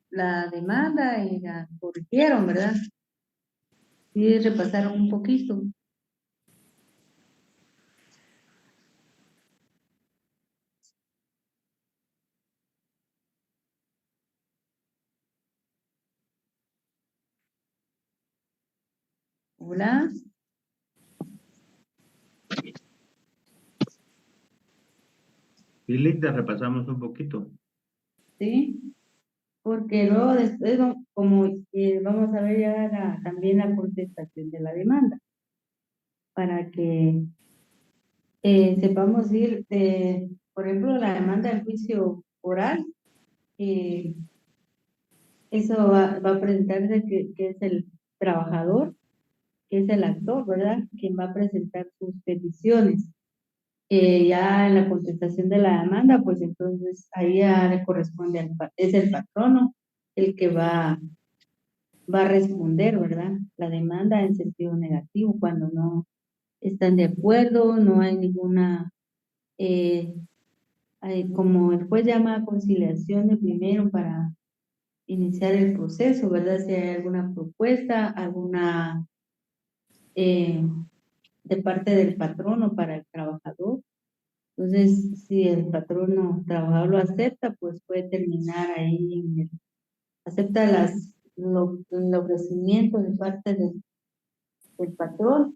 la demanda y la corrigieron, ¿verdad? Sí, repasaron un poquito. Hola, Y Linda, repasamos un poquito. sí, porque luego después, como vamos a ver ya también la contestación de la demanda, para que sepamos ir, por ejemplo, la demanda del juicio oral, eh, eso va a presentarse que es el trabajador, que es el actor, ¿verdad? Quien va a presentar sus peticiones. Ya en la contestación de la demanda, pues entonces ahí ya le corresponde es el patrono el que va a responder, ¿verdad? La demanda en sentido negativo, cuando no están de acuerdo, no hay ninguna, eh, como el juez llama a conciliación de primero para iniciar el proceso, ¿verdad? Si hay alguna propuesta, alguna eh, de parte del patrono para el trabajador. Entonces, si el patrono trabajador lo acepta, pues puede terminar ahí, acepta el ofrecimiento de parte del patrón,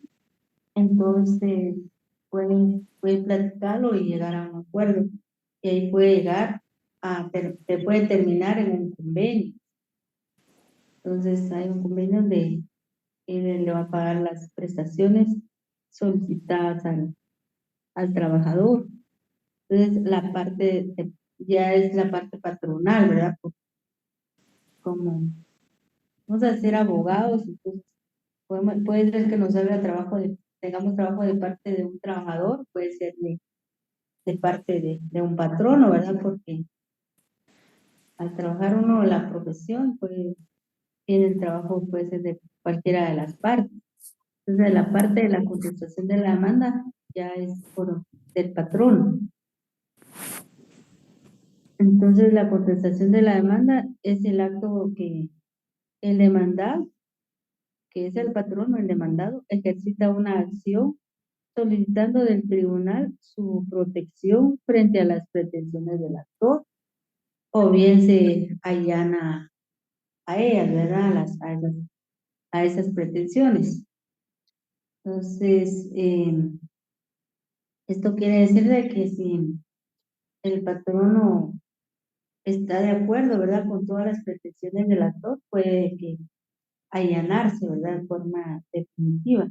entonces puede platicarlo y llegar a un acuerdo. Y ahí puede llegar se puede terminar en un convenio. Entonces, hay un convenio donde él le va a pagar las prestaciones solicitadas al trabajador. Entonces, ya es la parte patronal, ¿verdad? Como vamos a ser abogados, entonces puede ser que nos salga tengamos trabajo de parte de un trabajador, puede ser de parte de un patrono, ¿verdad? Porque al trabajar uno la profesión, pues tiene el trabajo puede ser de cualquiera de las partes. Entonces, la parte de la contestación de la demanda ya es del patrono. Entonces, la contestación de la demanda es el acto que el demandado, que es el patrono, el demandado, ejercita una acción solicitando del tribunal su protección frente a las pretensiones del actor, o bien se allana a ellas, ¿verdad? A esas pretensiones. Entonces, esto quiere decir de que si el patrono está de acuerdo, ¿verdad? Con todas las pretensiones del actor, puede que allanarse, ¿verdad? De forma definitiva,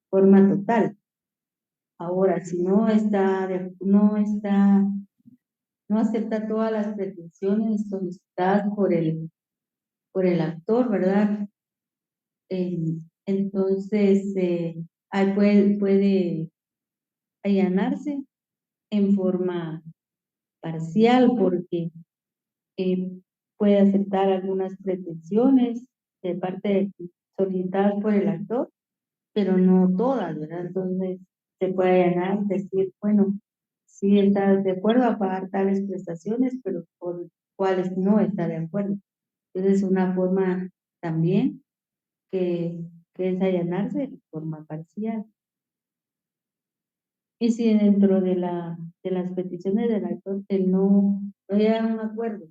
forma total. Ahora, si no acepta todas las pretensiones solicitadas por el actor, ¿verdad? Eh, entonces, ahí puede allanarse en forma parcial porque eh, puede aceptar algunas pretensiones de parte solicitadas por el actor, pero no todas, ¿verdad? Entonces, se puede allanar, decir, bueno, sí está de acuerdo a pagar tales prestaciones, pero por cuáles no está de acuerdo. Entonces, es una forma también que, que es allanarse de forma parcial. Y si dentro de las peticiones del actor él no llega a un acuerdo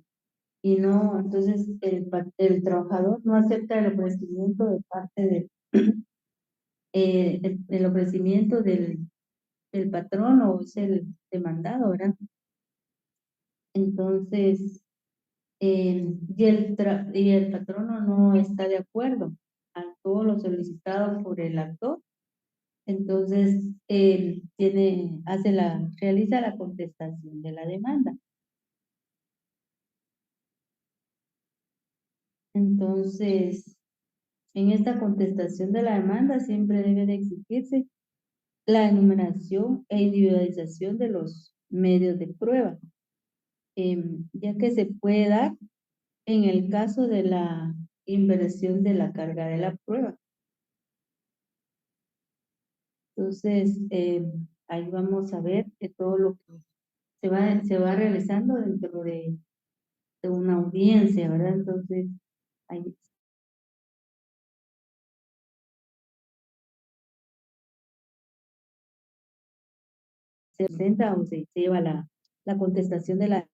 y no, entonces el trabajador no acepta el ofrecimiento de parte el ofrecimiento del patrón o es el demandado, ¿verdad? Entonces, y el patrono no está de acuerdo a todo lo solicitado por el actor, entonces él realiza la contestación de la demanda. Entonces, en esta contestación de la demanda siempre debe de exigirse la enumeración e individualización de los medios de prueba, ya que se puede dar en el caso de la inversión de la carga de la prueba. Entonces, ahí vamos a ver que todo lo que se va realizando una audiencia, ¿verdad? Entonces, ahí se presenta o se lleva la contestación de la...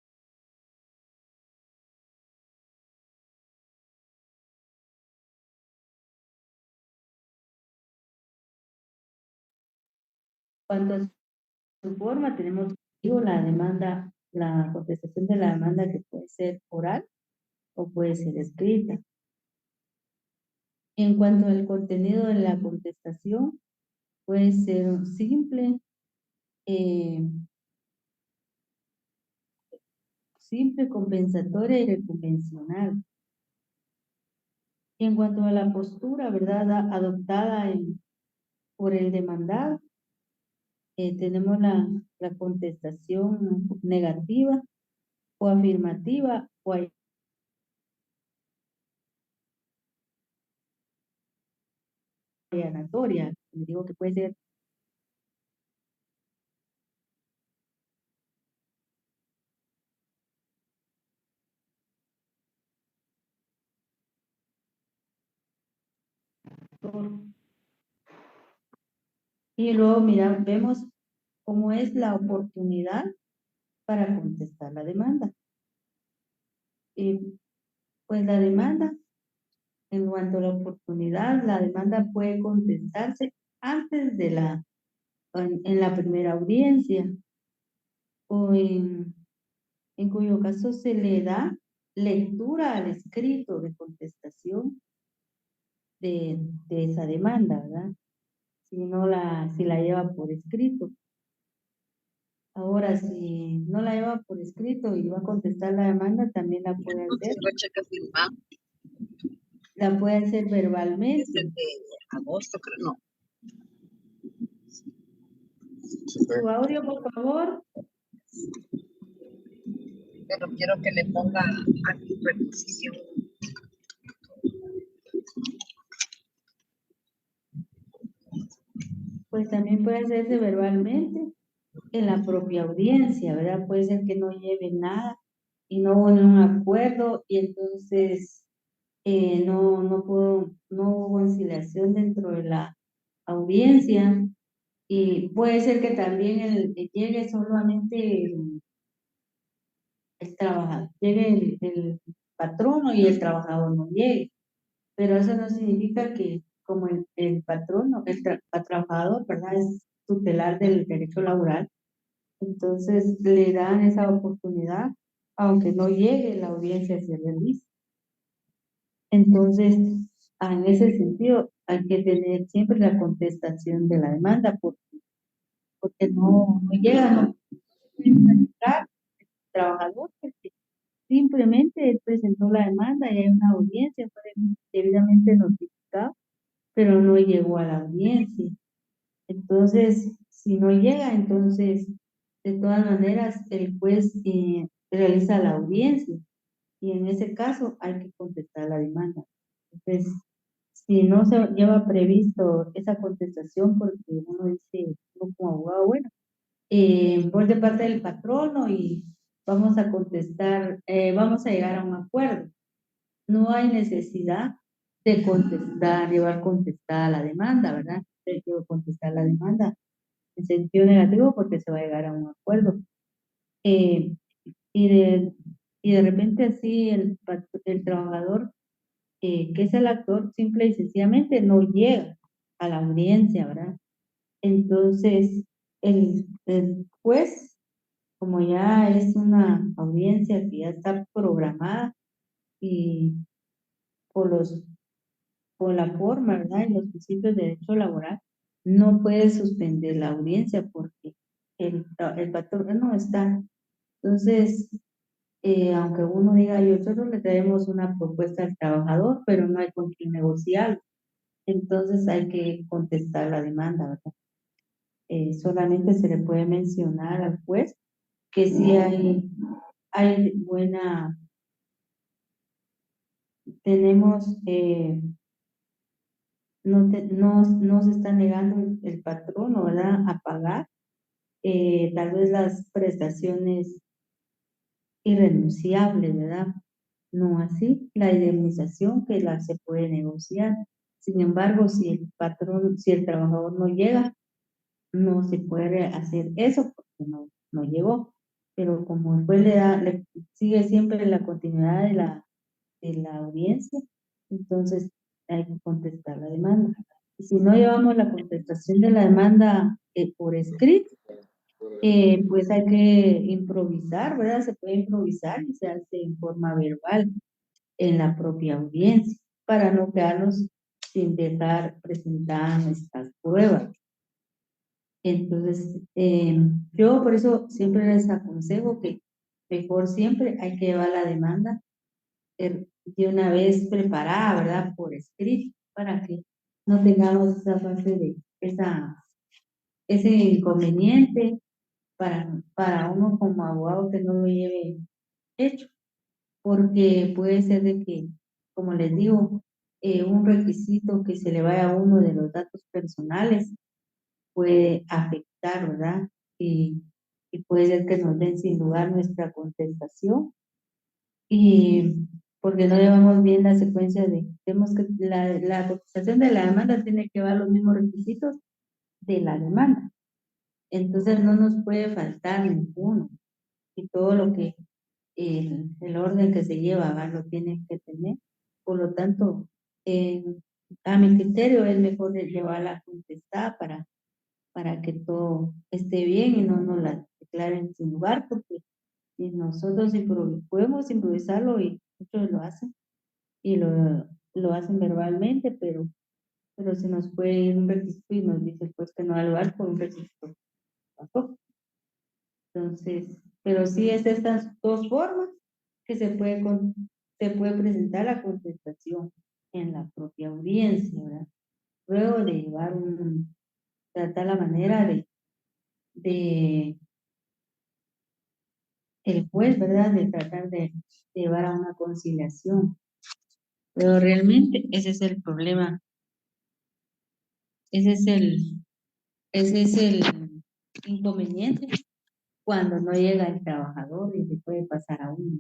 Cuanto a su forma, tenemos, digo, la demanda, la contestación de la demanda que puede ser oral o puede ser escrita. En cuanto al contenido de la contestación, puede ser simple, compensatoria y convencional. Y en cuanto a la postura, ¿verdad?, adoptada por el demandado, tenemos la contestación negativa o afirmativa o allanatoria. Digo que puede ser y luego vemos cómo es la oportunidad para contestar la demanda. Pues la demanda, en cuanto a la oportunidad, la demanda puede contestarse antes de en la primera audiencia, o en cuyo caso se le da lectura al escrito de contestación de esa demanda, ¿verdad? Si la lleva por escrito. Ahora, si no la lleva por escrito y va a contestar la demanda, también la puede hacer. La puede hacer verbalmente. Es el de agosto, creo, no. Su audio, por favor. Pero quiero que le ponga aquí preposición. Pues también puede hacerse verbalmente en la propia audiencia, ¿verdad? Puede ser que no lleve nada y no hubo un acuerdo y entonces no hubo conciliación dentro de la audiencia, y puede ser que también llegue solamente el trabajador, llegue el patrono y el trabajador no llegue, pero eso no significa que como el patrono, el trabajador, ¿verdad?, es tutelar del derecho laboral, entonces le dan esa oportunidad, aunque no llegue la audiencia se realiza. Entonces, en ese sentido, hay que tener siempre la contestación de la demanda, porque no llega, no puede entrar el trabajador, porque simplemente él presentó la demanda y hay una audiencia, fue debidamente notificado, pero no llegó a la audiencia. Entonces, si no llega, entonces, de todas maneras, el juez realiza la audiencia y en ese caso hay que contestar la demanda. Entonces, si no se lleva previsto esa contestación, porque uno dice, uno como abogado, bueno, voy de parte del patrono y vamos a contestar, vamos a llegar a un acuerdo. No hay necesidad de llevar contestada la demanda, ¿verdad? Hay que contestar la demanda en sentido negativo porque se va a llegar a un acuerdo. Eh, y, de repente así el trabajador, que es el actor, simple y sencillamente no llega a la audiencia, ¿verdad? Entonces, el juez, como ya es una audiencia que ya está programada y por por la forma, ¿verdad?, y los principios de derecho laboral, no puede suspender la audiencia porque el patrón no está. Entonces, aunque uno diga, nosotros le traemos una propuesta al trabajador, pero no hay con quién negociar, entonces hay que contestar la demanda, ¿verdad? Solamente se le puede mencionar al juez que sí hay tenemos, no se está negando el patrono, ¿verdad?, a pagar tal vez las prestaciones irrenunciable, ¿verdad? No así la indemnización que la se puede negociar. Sin embargo, si el patrón, si el trabajador no llega, no se puede hacer eso porque no llegó. Pero como después le sigue siempre la continuidad de la audiencia, entonces hay que contestar la demanda. Y si no llevamos la contestación de la demanda por escrito, pues hay que improvisar, ¿verdad? Se puede improvisar y se hace en forma verbal en la propia audiencia para no quedarnos sin dejar presentadas nuestras pruebas. Entonces, yo por eso siempre les aconsejo que mejor siempre hay que llevar la demanda de una vez preparada, ¿verdad? Por escrito, para que no tengamos esa fase de ese inconveniente para uno como abogado que no lo lleve hecho, porque puede ser de que, como les digo, un requisito que se le vaya a uno de los datos personales puede afectar, ¿verdad? Y puede ser que nos den sin lugar nuestra contestación y porque no llevamos bien la secuencia tenemos que, la contestación de la demanda tiene que llevar los mismos requisitos de la demanda. Entonces no nos puede faltar ninguno y todo lo que el orden que se lleva, ¿verdad? Lo tiene que tener. Por lo tanto, a mi criterio es mejor llevar la contestada para que todo esté bien y no nos la declaren sin lugar, porque si nosotros podemos improvisarlo y muchos lo hacen y lo hacen verbalmente, pero se nos puede ir un requisito y nos dice pues que no da lugar por un requisito. Entonces, pero sí es estas dos formas que se puede presentar la contestación en la propia audiencia, ¿verdad? Luego de llevar tratar la manera de el juez, ¿verdad? De tratar de llevar a una conciliación. Pero realmente ese es el problema. Ese es el inconveniente cuando no llega el trabajador y se puede pasar a uno.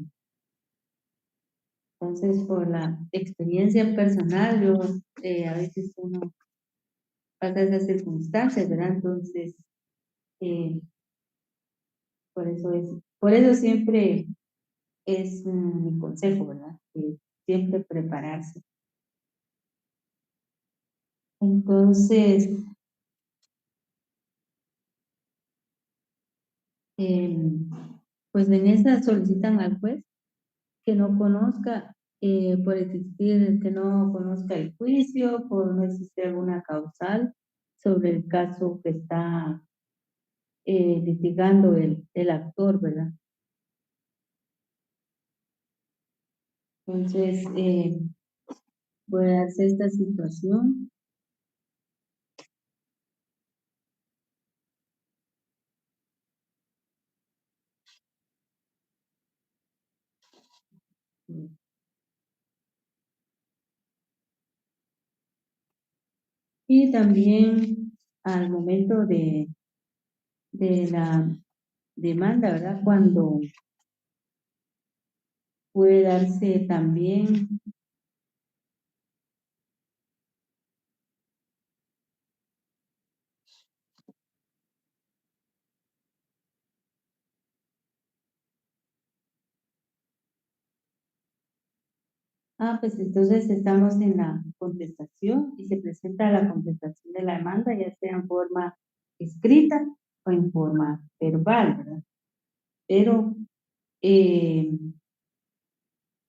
Entonces, por la experiencia personal, yo a veces uno pasa esas circunstancias, ¿verdad? Entonces, eh, por eso siempre es mi consejo, ¿verdad? Siempre prepararse. Entonces, pues en esa solicitan al juez que no conozca, por existir, que no conozca el juicio, por no existir alguna causal sobre el caso que está litigando el actor, ¿verdad? Entonces, voy a hacer esta situación. Y también al momento de la demanda, ¿verdad? Cuando puede darse también pues entonces estamos en la contestación y se presenta la contestación de la demanda, ya sea en forma escrita o en forma verbal, ¿verdad? Pero, y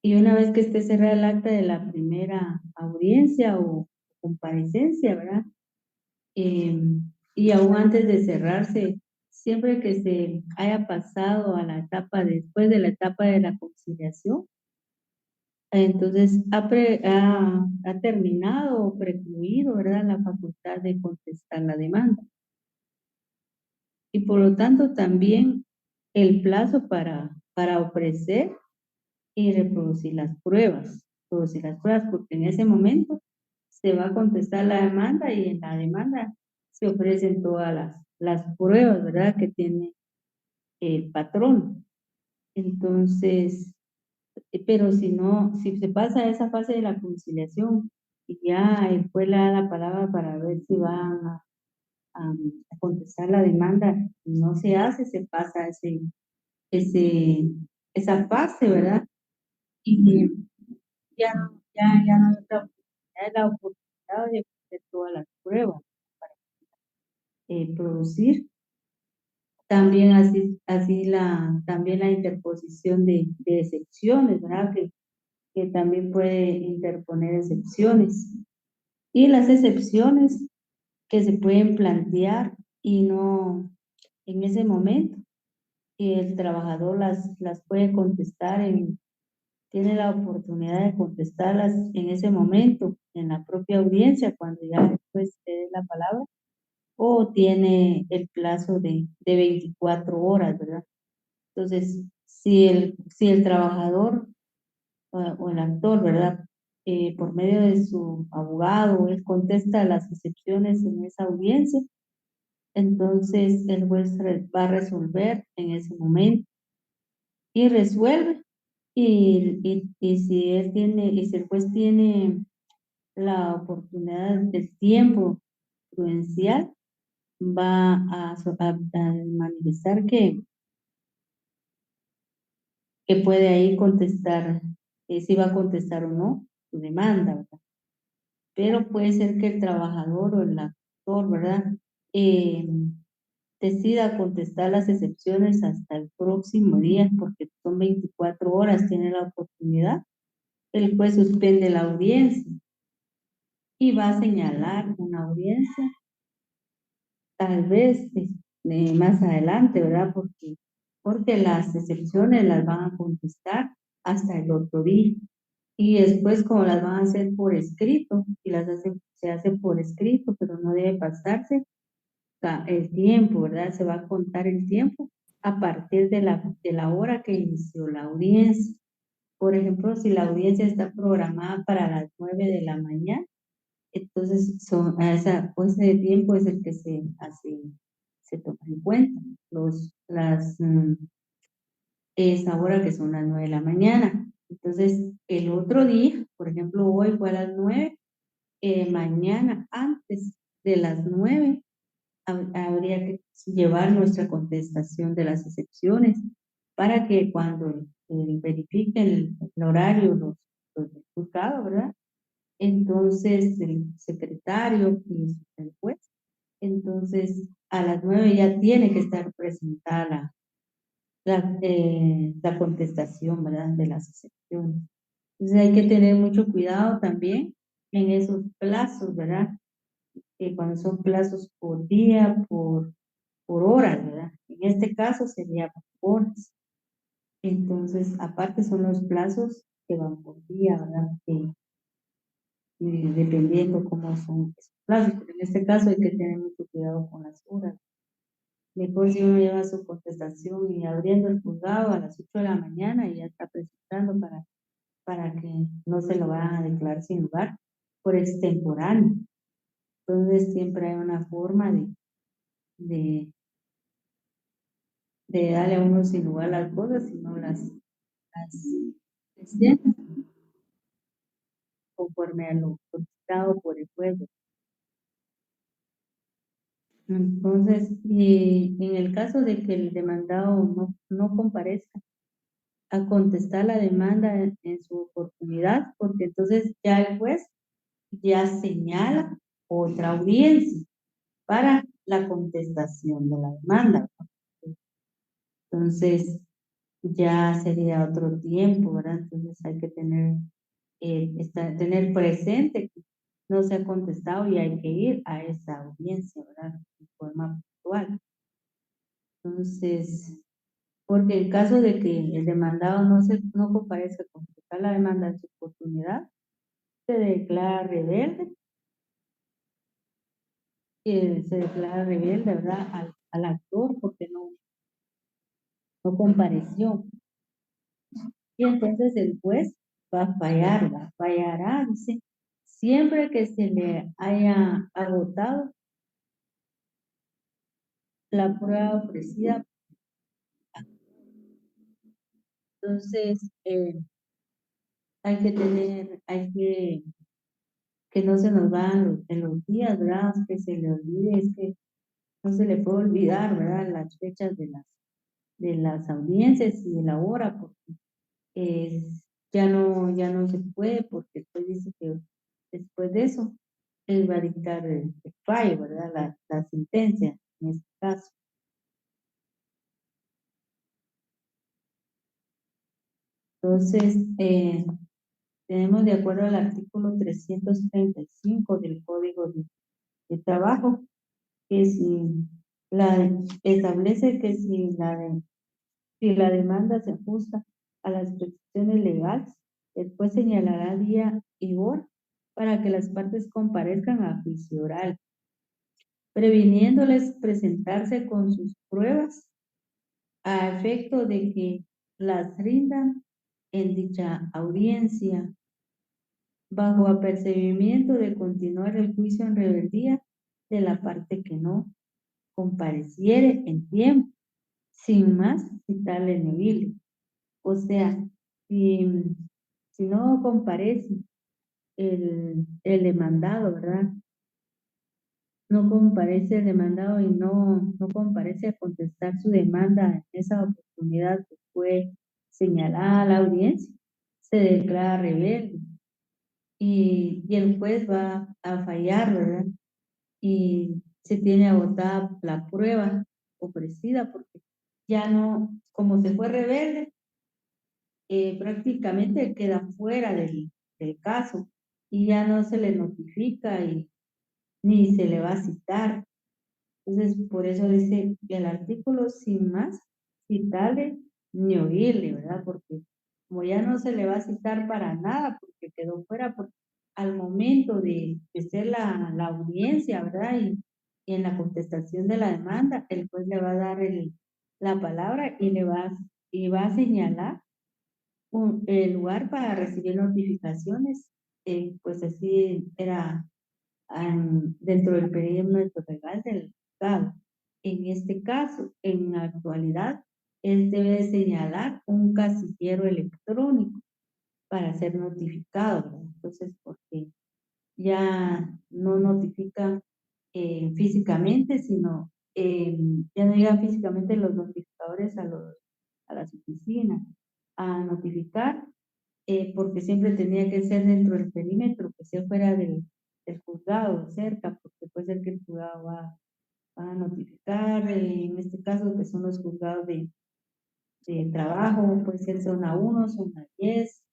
una vez que esté cerrada el acta de la primera audiencia o comparecencia, ¿verdad? Y aún antes de cerrarse, siempre que se haya pasado a la etapa, después de la etapa de la conciliación, entonces ha terminado o precluido, ¿verdad?, la facultad de contestar la demanda. Y por lo tanto también el plazo para ofrecer y reproducir las pruebas, porque en ese momento se va a contestar la demanda y en la demanda se ofrecen todas las pruebas, ¿verdad?, que tiene el patrón. Entonces, pero si no, si se pasa esa fase de la conciliación y ya el juez le da la palabra para ver si van a contestar la demanda, y no se hace, se pasa ese, esa fase, ¿verdad? Y ya no da la oportunidad de hacer todas las pruebas para producir. También también la interposición de excepciones, ¿verdad? Que también puede interponer excepciones. Y las excepciones que se pueden plantear y no en ese momento, y el trabajador las puede contestar tiene la oportunidad de contestarlas en ese momento, en la propia audiencia, cuando ya después te dé la palabra, o tiene el plazo de 24 horas, ¿verdad? Entonces, si el trabajador o el actor, ¿verdad? Por medio de su abogado, él contesta las excepciones en esa audiencia, entonces el juez va a resolver en ese momento y resuelve. Y si y si el juez tiene la oportunidad del tiempo prudencial, va a manifestar que puede ahí contestar, si va a contestar o no su demanda, ¿verdad? Pero puede ser que el trabajador o el actor, ¿verdad? Eh, decida contestar las excepciones hasta el próximo día, porque son 24 horas, tiene la oportunidad. El juez suspende la audiencia y va a señalar una audiencia, tal vez más adelante, ¿verdad? Porque las excepciones las van a contestar hasta el otro día. Y después, como las van a hacer por escrito, y se hace por escrito, pero no debe pasarse el tiempo, ¿verdad? Se va a contar el tiempo a partir de la hora que inició la audiencia. Por ejemplo, si la audiencia está programada para las 9 de la mañana, entonces ese tiempo es el que se toma en cuenta. Es ahora que son las 9 de la mañana. Entonces, el otro día, por ejemplo, hoy fue a las 9, mañana antes de las 9 habría que llevar nuestra contestación de las excepciones para que cuando verifique el horario los juzgados, ¿verdad? Entonces el secretario y el juez, entonces a las 9 ya tiene que estar presentada la contestación, ¿verdad? De las excepciones. Entonces hay que tener mucho cuidado también en esos plazos, ¿verdad? Cuando son plazos por día, por horas, ¿verdad? En este caso sería por horas. Entonces, aparte son los plazos que van por día, ¿verdad? Dependiendo cómo son esos plazos, pero en este caso hay que tener mucho cuidado con las horas. Mejor si uno lleva su contestación y abriendo el juzgado a las 8 de la mañana y ya está presentando para que no se lo vayan a declarar sin lugar por extemporáneo. Entonces siempre hay una forma de, de darle a uno sin lugar las cosas, sino las presentan conforme a lo solicitado por el juez. Entonces, en el caso de que el demandado no comparezca a contestar la demanda en su oportunidad, porque entonces ya el juez ya señala otra audiencia para la contestación de la demanda. Entonces, ya sería otro tiempo, ¿verdad? Entonces hay que tener presente que no se ha contestado y hay que ir a esa audiencia, ¿verdad? De forma puntual. Entonces, porque en caso de que el demandado no comparezca a contestar la demanda en su oportunidad, se declara rebelde, ¿verdad? Al actor porque no compareció. Y entonces el juez va a fallará, dice, siempre que se le haya agotado la prueba ofrecida Entonces, hay que no se nos van en los días, ¿verdad? Que se le olvide, es que no se le puede olvidar, ¿verdad? Las fechas de las audiencias y de la hora, porque ya no se puede, porque después dice que después de eso, él va a dictar el fallo, ¿verdad? La sentencia, en este caso. Entonces, tenemos de acuerdo al artículo 335 del Código de Trabajo, que establece que si la demanda se ajusta a las prescripciones legales, después señalará día y hora para que las partes comparezcan a juicio oral, previniéndoles presentarse con sus pruebas a efecto de que las rindan en dicha audiencia, bajo apercibimiento de continuar el juicio en rebeldía de la parte que no compareciere en tiempo, sin más citarle nubiles. O sea, si no comparece el demandado, ¿verdad? No comparece el demandado y no comparece a contestar su demanda en esa oportunidad que fue señalada a la audiencia, se declara rebelde y el juez va a fallar, ¿verdad? Y se tiene agotada la prueba ofrecida porque ya no, como se fue rebelde, prácticamente queda fuera del caso y ya no se le notifica ni se le va a citar. Entonces, por eso dice el artículo sin más citarle ni oírle, ¿verdad? Porque como ya no se le va a citar para nada porque quedó fuera, porque al momento de ser la audiencia, ¿verdad? Y en la contestación de la demanda, el juez le va a dar la palabra y va a señalar el lugar para recibir notificaciones, pues así era dentro del perímetro legal del juzgado. En este caso, en la actualidad, él debe señalar un casillero electrónico para ser notificado, ¿verdad? Entonces, porque ya no notifica físicamente, sino ya no llegan físicamente los notificadores a las oficinas a notificar, porque siempre tenía que ser dentro del perímetro, que sea fuera del juzgado, cerca, porque puede ser que el juzgado va a notificar, en este caso que son los juzgados de trabajo, puede ser zona 1, zona 10,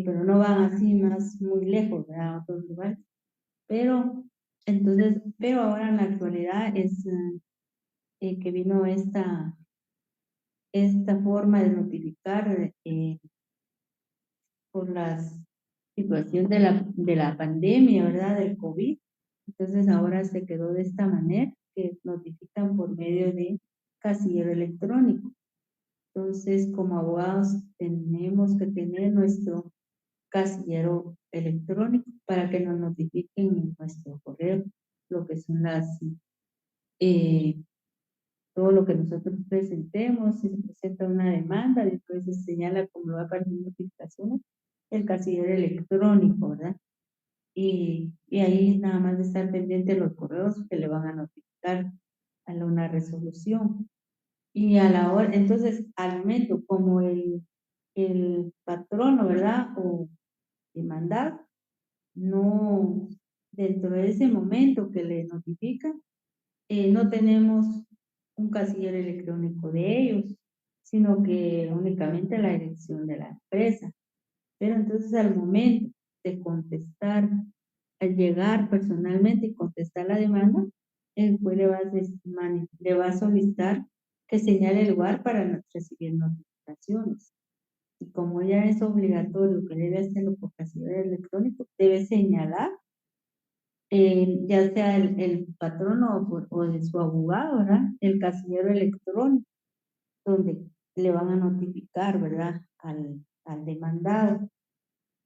pero no van así más muy lejos, ¿verdad? A otros lugares. Pero ahora en la actualidad es que vino esta forma de notificar por la situación de la pandemia, ¿verdad? Del COVID. Entonces ahora se quedó de esta manera, que notifican por medio de casillero electrónico. Entonces, como abogados, tenemos que tener nuestro casillero electrónico para que nos notifiquen en nuestro correo lo que son todo lo que nosotros presentemos. Si se presenta una demanda, después se señala como va a aparecer notificaciones, el casillero electrónico, ¿verdad? Y ahí nada más de estar pendiente de los correos que le van a notificar a una resolución. Y a la hora, entonces, al momento, como el patrono, ¿verdad? O demandado, no, dentro de ese momento que le notifican, no tenemos un casillero electrónico de ellos, sino que únicamente la dirección de la empresa. Pero entonces al momento de contestar, al llegar personalmente y contestar la demanda, el juez le va a solicitar que señale el lugar para recibir notificaciones. Y como ya es obligatorio que debe hacerlo por casillero electrónico, debe señalar, ya sea el patrono o de su abogado, ¿verdad? El casillero electrónico, donde le van a notificar, ¿verdad? Al demandado.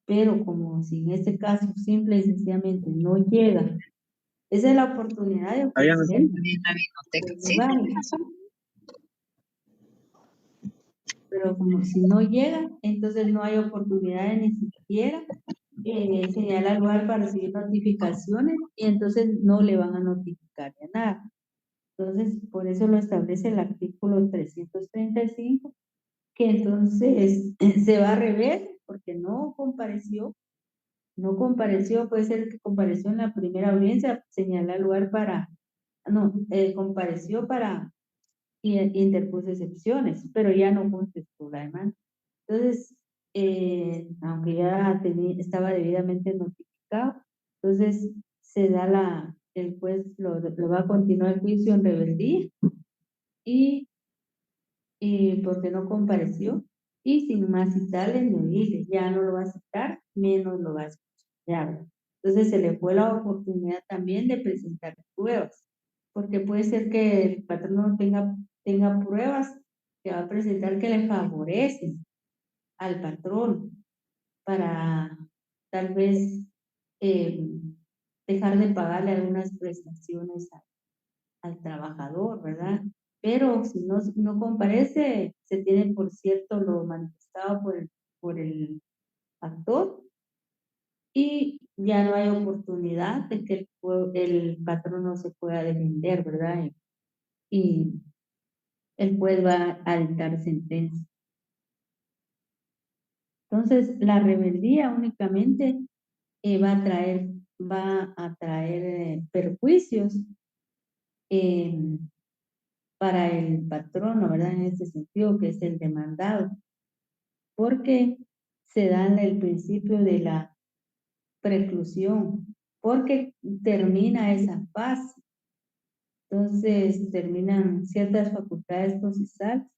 Pero como si en este caso simple y sencillamente no llega, esa es la oportunidad de Ahí ofrecer En la biblioteca. los Sí, tiene lugares. razón. pero como si no llega, entonces no hay oportunidad de ni siquiera señalar lugar para recibir notificaciones y entonces no le van a notificar ya nada. Entonces, por eso lo establece el artículo 335, que entonces se va a rever porque no compareció, puede ser que compareció en la primera audiencia, señalar lugar para, no, compareció para y interpuso excepciones, pero ya no contestó la demanda. Entonces, aunque ya estaba debidamente notificado, entonces se da el juez lo va a continuar el juicio en rebeldía y porque no compareció y sin más citarle ni oírle, ya no lo va a citar, menos lo va a escuchar. Entonces se le fue la oportunidad también de presentar pruebas, porque puede ser que el patrón no tenga pruebas que va a presentar que le favorecen al patrón para tal vez eh, dejar de pagarle algunas prestaciones al trabajador, ¿verdad? Pero si no comparece, se tiene por cierto lo manifestado por el actor y ya no hay oportunidad de que el patrón no se pueda defender, ¿verdad? Y el juez va a dictar sentencia. Entonces, la rebeldía únicamente va a traer perjuicios para el patrono, ¿verdad? En este sentido, que es el demandado, porque se da el principio de la preclusión, porque termina esa paz. Entonces, terminan ciertas facultades procesales.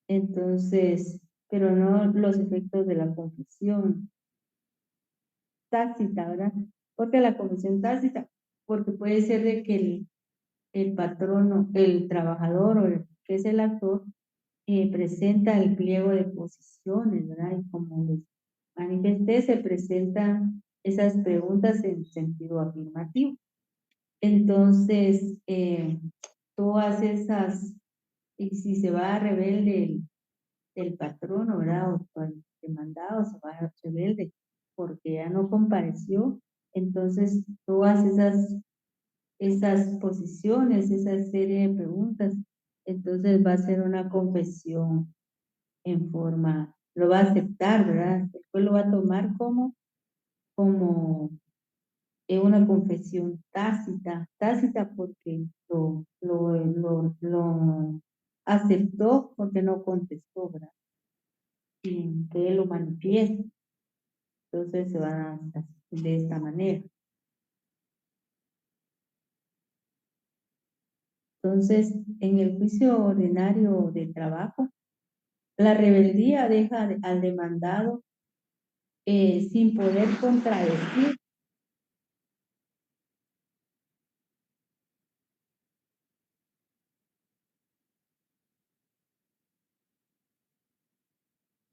Entonces, pero no los efectos de la confesión tácita, ¿verdad? Porque la confesión tácita, porque puede ser de que el patrono, el trabajador o que es el actor, presenta el pliego de posiciones, ¿verdad? Y como les manifesté, se presentan esas preguntas en sentido afirmativo. Entonces, todas esas, y si se va a rebelde el patrono, ¿verdad? O el demandado se va a rebelde porque ya no compareció, entonces todas esas posiciones, esa serie de preguntas, entonces va a ser una confesión en forma, lo va a aceptar, ¿verdad? Después lo va a tomar como una confesión tácita porque lo aceptó porque no contestó, ¿verdad? Sin que él lo manifieste. Entonces se van a hacer de esta manera. Entonces, en el juicio ordinario de trabajo, la rebeldía deja al demandado sin poder contradecir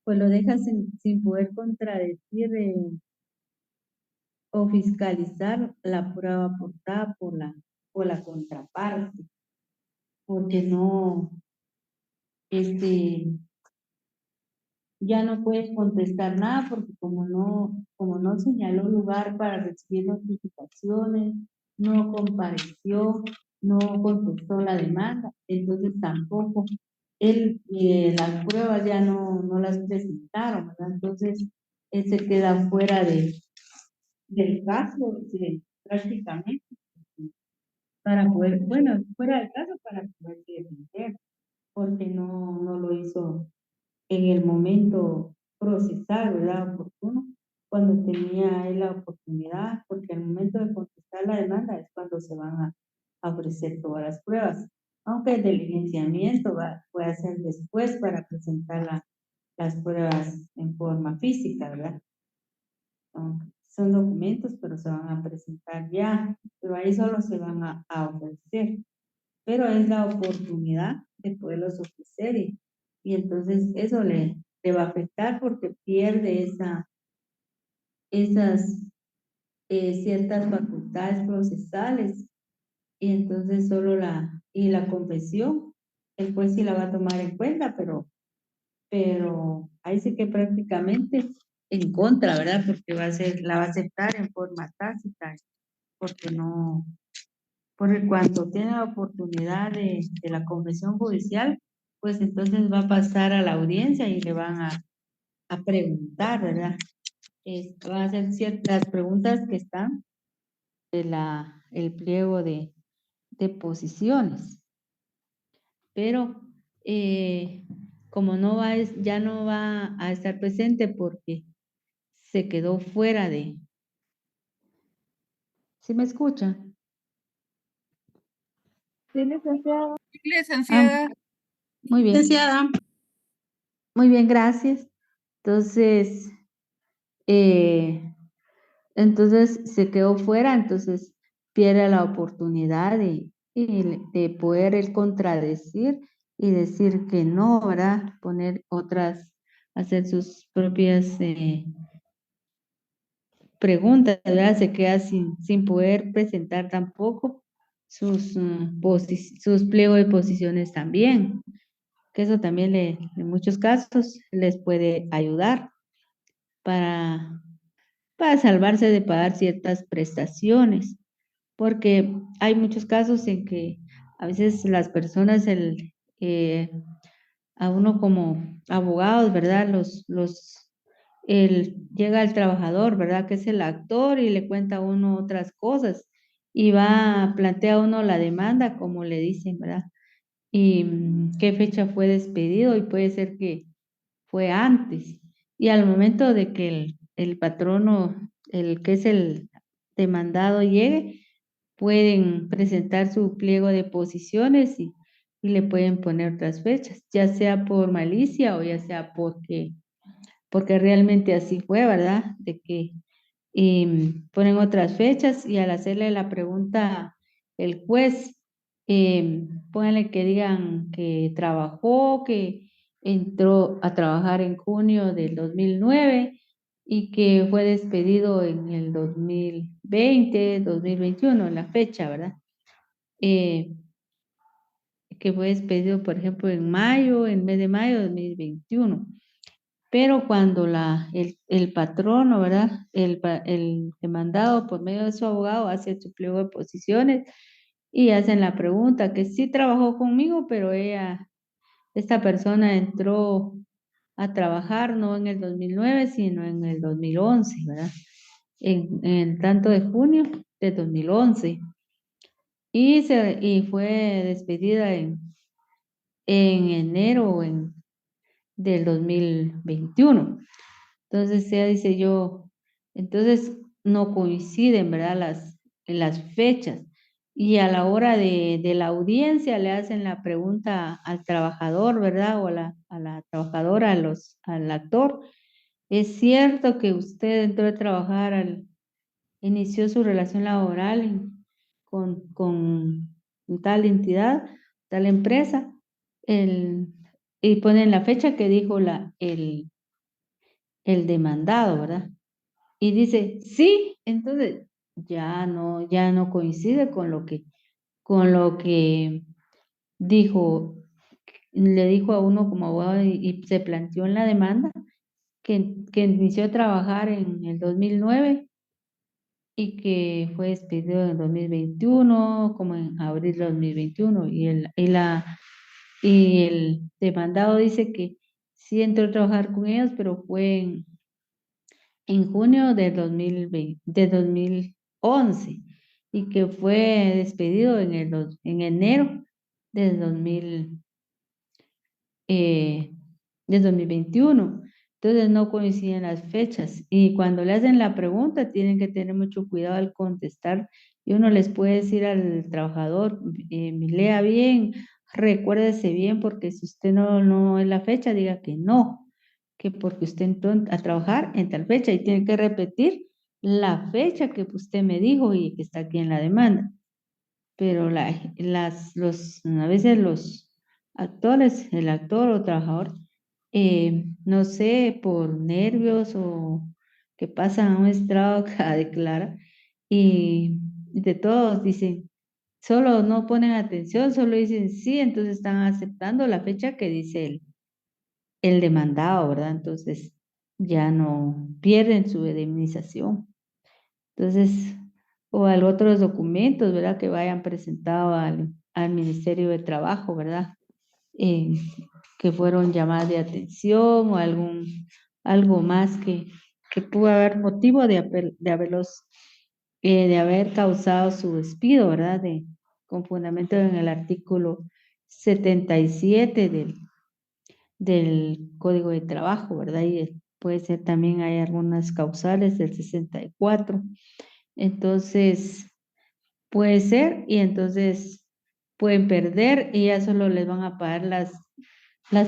pues lo deja sin poder contradecir o fiscalizar la prueba aportada por la contraparte, porque no, ya no puedes contestar nada porque como no señaló lugar para recibir notificaciones, no compareció, no contestó la demanda, entonces tampoco las pruebas ya no las presentaron, ¿verdad? Entonces él se queda fuera del caso, prácticamente, para poder, bueno, fuera del caso para poder defender, porque no lo hizo en el momento procesar, ¿verdad? Oportuno, cuando tenía él la oportunidad, porque al momento de contestar la demanda es cuando se van a ofrecer todas las pruebas, aunque el diligenciamiento puede ser después para presentar las pruebas en forma física, ¿verdad? Son documentos, pero se van a presentar ya, pero ahí solo se van a ofrecer, pero es la oportunidad de poderlos ofrecer y entonces eso le va a afectar porque pierde esas ciertas facultades procesales y entonces solo la confesión el juez sí la va a tomar en cuenta, pero ahí sí que prácticamente en contra, ¿verdad? Porque la va a aceptar en forma tácita, porque no, porque cuando tiene la oportunidad de la confesión judicial, pues entonces va a pasar a la audiencia y le van a preguntar, ¿verdad? Van a hacer ciertas preguntas que están el pliego de posiciones, pero como ya no va a estar presente porque se quedó fuera de... ¿Sí me escucha? Sí, licenciada. Ah, muy bien. Licenciada. Muy bien, gracias. Entonces, entonces se quedó fuera, entonces pierde la oportunidad de poder él contradecir y decir que no, ¿verdad? Poner otras, hacer sus propias preguntas, ¿verdad? Se queda sin poder presentar tampoco sus pliegos de posiciones también, que eso también en muchos casos les puede ayudar para, para salvarse de pagar ciertas prestaciones, porque hay muchos casos en que a veces las personas, a uno como abogados, ¿verdad? Llega el trabajador, ¿verdad? Que es el actor y le cuenta a uno otras cosas y plantea uno la demanda, como le dicen, ¿verdad? Y qué fecha fue despedido y puede ser que fue antes. Y al momento de que el patrono, el que es el demandado llegue, pueden presentar su pliego de posiciones y le pueden poner otras fechas, ya sea por malicia o ya sea porque realmente así fue, ¿verdad? De que ponen otras fechas y al hacerle la pregunta el juez, pónganle que digan que trabajó, que entró a trabajar en junio del 2009 y que fue despedido en el 2020, 2021, en la fecha, ¿verdad? Que fue despedido, por ejemplo, en mayo, en mes de mayo de 2021. Pero cuando el patrono, ¿verdad? El demandado por medio de su abogado hace su pliego de posiciones y hacen la pregunta que sí trabajó conmigo, pero esta persona entró a trabajar no en el 2009, sino en el 2011, ¿verdad? En el tanto de junio de 2011. Y fue despedida en enero del 2021. Entonces ella dice entonces no coinciden, ¿verdad? Las fechas. Y a la hora de la audiencia le hacen la pregunta al trabajador, ¿verdad? O a la trabajadora, al actor. ¿Es cierto que usted entró a trabajar, inició su relación laboral con tal entidad, tal empresa? Y ponen la fecha que dijo el demandado, ¿verdad? Y dice, sí, entonces ya no coincide con lo que dijo, le dijo a uno como abogado y se planteó en la demanda que inició a trabajar en el 2009 y que fue despedido en el 2021, como en abril de 2021, y el demandado dice que sí entró a trabajar con ellos, pero fue en junio de 2020, de 2011 y que fue despedido en enero de 2000, de 2021. Entonces no coinciden las fechas y cuando le hacen la pregunta tienen que tener mucho cuidado al contestar y uno les puede decir al trabajador, lea bien, recuérdese bien porque si usted no es la fecha, diga que no, que porque usted entró a trabajar en tal fecha y tiene que repetir la fecha que usted me dijo y que está aquí en la demanda. Pero a veces los actores, el actor o trabajador, no sé, por nervios o que pasan a un estrado a declarar y de todos dicen, solo no ponen atención, solo dicen sí, entonces están aceptando la fecha que dice el demandado, ¿verdad? Entonces ya no pierden su indemnización. Entonces, o a otros documentos, ¿verdad? Que vayan presentado al Ministerio de Trabajo, ¿verdad? Eh, que fueron llamadas de atención o algo más que pudo haber motivo de haber causado su despido, ¿verdad? Con fundamento en el artículo 77 del Código de Trabajo, ¿verdad? Y puede ser también, hay algunas causales del 64. Entonces, puede ser, y entonces pueden perder y ya solo les van a pagar las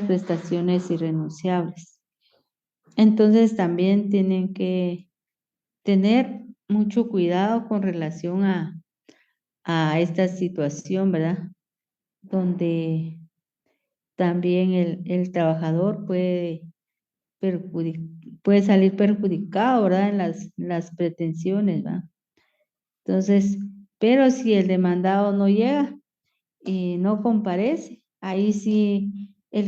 prestaciones irrenunciables. Entonces, también tienen que tener mucho cuidado con relación a esta situación, ¿verdad? Donde también el trabajador puede salir perjudicado, ¿verdad? En las pretensiones, ¿verdad? Entonces, pero si el demandado no llega y no comparece, ahí sí en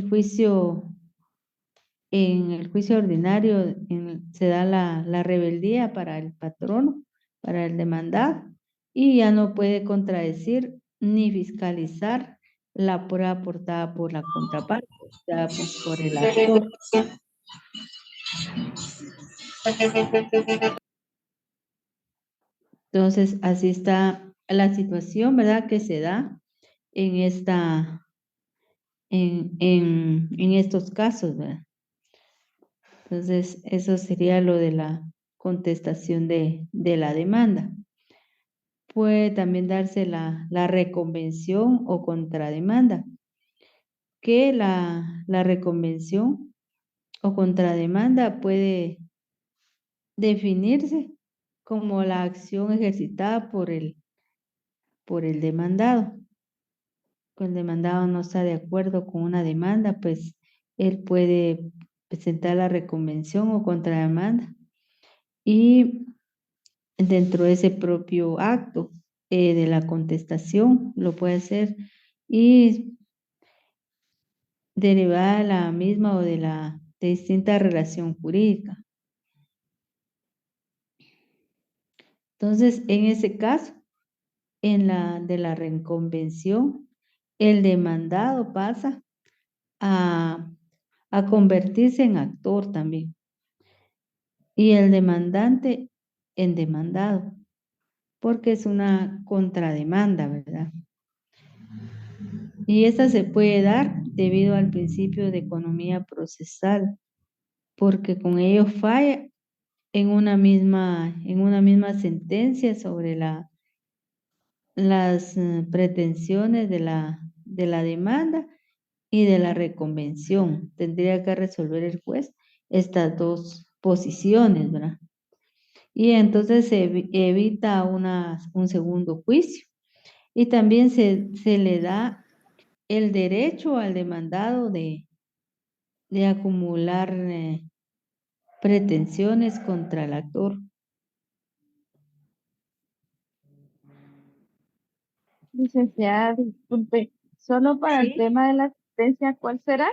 el juicio ordinario se da la rebeldía para el patrono, para el demandado, y ya no puede contradecir ni fiscalizar la prueba aportada por la contraparte, o sea, por el actor. Entonces, así está la situación, ¿verdad? Que se da en en estos casos, ¿verdad? Entonces, eso sería lo de la contestación de la demanda. Puede también darse la reconvención o contrademanda, que la reconvención o contrademanda puede definirse como la acción ejercitada por el demandado. Cuando el demandado no está de acuerdo con una demanda, pues él puede presentar la reconvención o contrademanda y dentro de ese propio acto de la contestación lo puede hacer y derivada de la misma o de distinta relación jurídica. Entonces, en ese caso, de la reconvención, el demandado pasa a convertirse en actor también y el demandante en demandado, porque es una contrademanda, ¿verdad? Y esta se puede dar debido al principio de economía procesal, porque con ello falla en una misma sentencia sobre las pretensiones de la demanda y de la reconvención. Tendría que resolver el juez estas dos posiciones, ¿verdad? Y entonces se evita un segundo juicio. Y también se le da el derecho al demandado de acumular pretensiones contra el actor. Licenciada, disculpe, solo para el Sí. tema de la asistencia, ¿cuál será?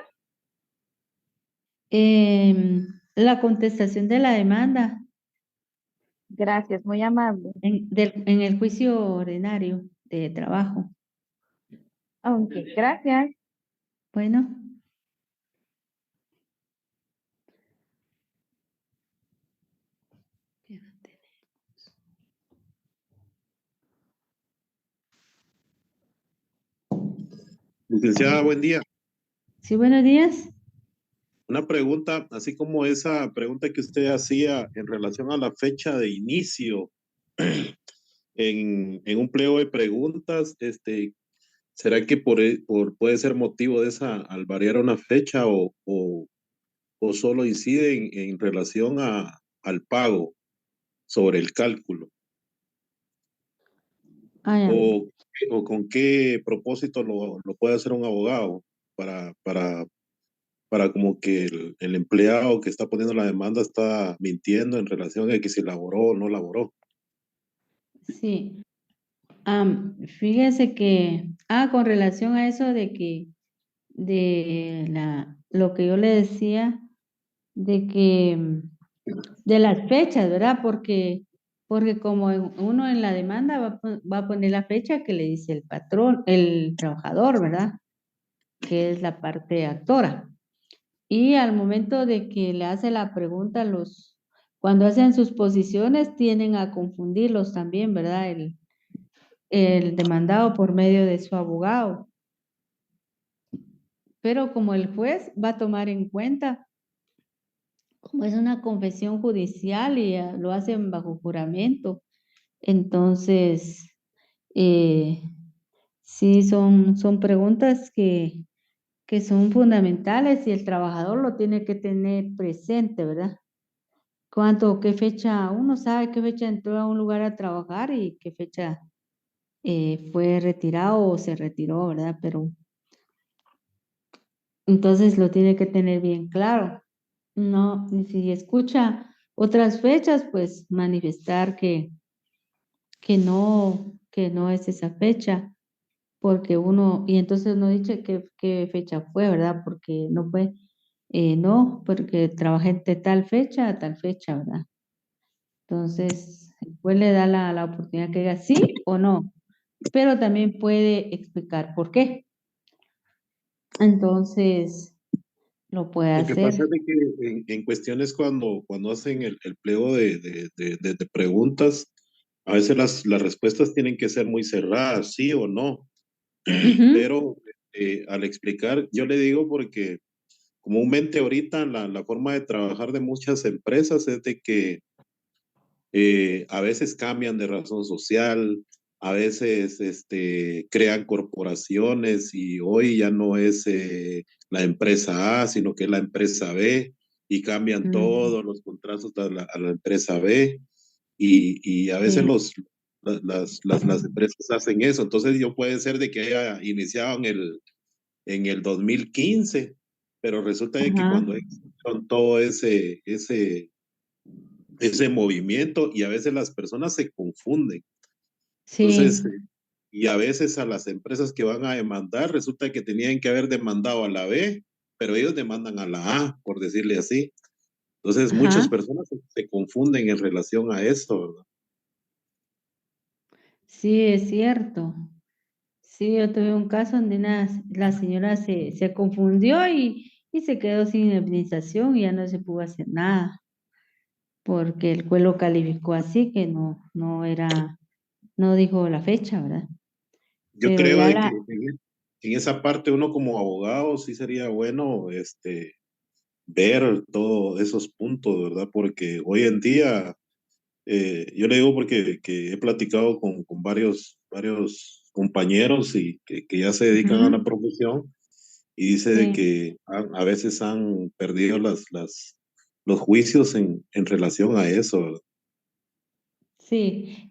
La contestación de la demanda Gracias, muy amable. en el juicio ordinario de trabajo. Aunque, gracias. Bueno. Licenciada, buen día. Sí, buenos días. Una pregunta, así como esa pregunta que usted hacía en relación a la fecha de inicio en un pliego de preguntas, ¿será que puede ser motivo de esa al variar una fecha o solo incide en relación al pago sobre el cálculo? Ya. ¿O con qué propósito lo puede hacer un abogado para como que el empleado que está poniendo la demanda está mintiendo en relación a que si laboró o no laboró? Sí. Fíjese que, con relación a eso de que, lo que yo le decía, de que, de las fechas, ¿verdad? Porque como uno en la demanda va a poner la fecha que le dice el patrón, el trabajador, ¿verdad? Que es la parte actora. Y al momento de que le hace la pregunta, cuando hacen sus posiciones, tienden a confundirlos también, ¿verdad? El demandado por medio de su abogado. Pero como el juez va a tomar en cuenta, como es una confesión judicial y lo hacen bajo juramento, entonces, sí son preguntas que son fundamentales y el trabajador lo tiene que tener presente, ¿verdad? Qué fecha, uno sabe qué fecha entró a un lugar a trabajar y qué fecha fue retirado o se retiró, ¿verdad? Pero entonces lo tiene que tener bien claro. No, y si escucha otras fechas, pues manifestar que no es esa fecha, porque y entonces no dice qué fecha fue, ¿verdad? Porque no fue, no, porque trabajé de tal fecha a tal fecha, ¿verdad? Entonces, después le da la oportunidad que diga sí o no, pero también puede explicar por qué. Entonces, lo puede Lo que pasa hacer. es de que en cuestiones cuando hacen el pliego de preguntas, a veces las respuestas tienen que ser muy cerradas, sí o no. Ujú, Pero al explicar, yo le digo porque comúnmente ahorita la forma de trabajar de muchas empresas es de que a veces cambian de razón social, a veces crean corporaciones y hoy ya no es la empresa A, sino que es la empresa B y cambian ujú, todos los contratos a la empresa B y a veces sí, las empresas hacen eso. Entonces yo puede ser de que haya iniciado en el 2015, pero resulta de que ajá, cuando hicieron todo ese movimiento y a veces las personas se confunden. Entonces, sí, y a veces a las empresas que van a demandar, resulta que tenían que haber demandado a la B, pero ellos demandan a la A, por decirle así. Entonces, muchas ajá, personas se confunden en relación a eso, ¿verdad? sí, es cierto. Sí, yo tuve un caso donde la señora se confundió y se quedó sin indemnización y ya no se pudo hacer nada, porque el juez lo calificó así, que no dijo la fecha, ¿verdad? Yo Pero creo ya de que en esa parte uno como abogado sí sería bueno ver todos esos puntos, ¿verdad? Porque hoy en día yo le digo porque que he platicado con varios compañeros y que ya se dedican a la Ujú, profesión y dice de sí, que a veces han perdido los juicios en relación a eso, ¿verdad?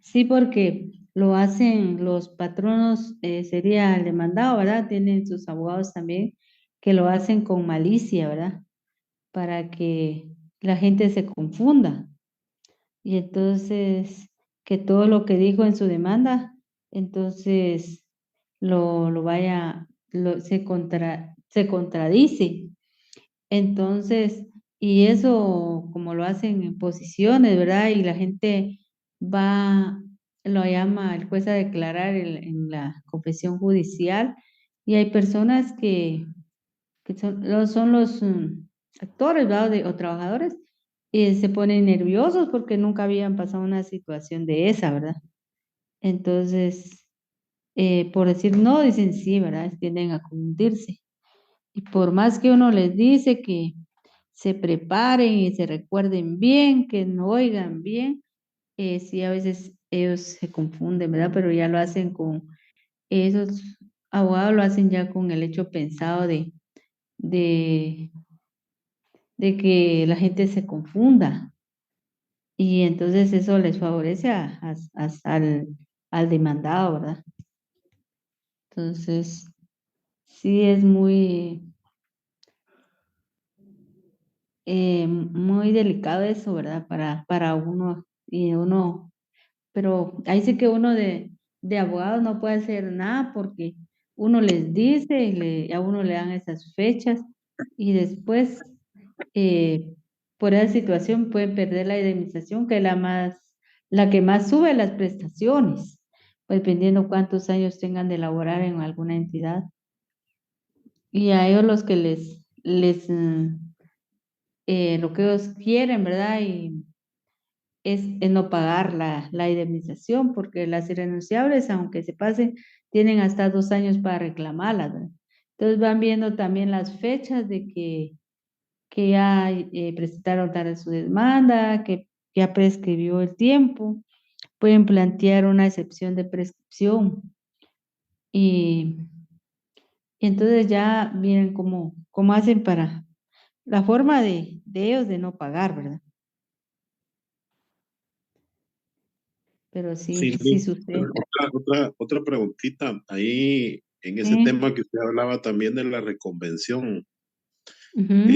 sí, porque lo hacen los patronos, sería el demandado, ¿verdad? Tienen sus abogados también que lo hacen con malicia, ¿verdad? Para que la gente se confunda. Y entonces, que todo lo que dijo en su demanda, entonces lo vaya, se contradice. Entonces, y eso como lo hacen en posiciones, ¿verdad? Y la gente va, lo llama el juez a declarar en la confesión judicial y hay personas que son los actores, ¿verdad? O trabajadores, y se ponen nerviosos porque nunca habían pasado una situación de esa, ¿verdad? Entonces, por decir no, dicen sí, ¿verdad? Tienden a confundirse. Y por más que uno les dice que se preparen y se recuerden bien, que no oigan bien, sí, a veces ellos se confunden, ¿verdad? Pero ya lo hacen esos abogados lo hacen ya con el hecho pensado de de que la gente se confunda y entonces eso les favorece al demandado, ¿verdad? Entonces, sí es muy delicado eso, ¿verdad? Para uno y uno, pero ahí sí que uno de abogados no puede hacer nada porque uno les dice y a uno le dan esas fechas y después por esa situación pueden perder la indemnización que es la que más sube las prestaciones, pues dependiendo cuántos años tengan de laborar en alguna entidad. Y a ellos los que lo que ellos quieren, ¿verdad? Y es no pagar la indemnización, porque las irrenunciables, aunque se pasen, tienen hasta 2 años para reclamarlas, ¿verdad? Entonces van viendo también las fechas de que ya presentaron tarde su demanda, que ya prescribió el tiempo, pueden plantear una excepción de prescripción y entonces ya miren cómo hacen para la forma de ellos de no pagar, ¿verdad? Pero Sí, sí sucede. otra preguntita. Ahí, en ese Sí. tema que usted hablaba también de la reconvención, Ujú.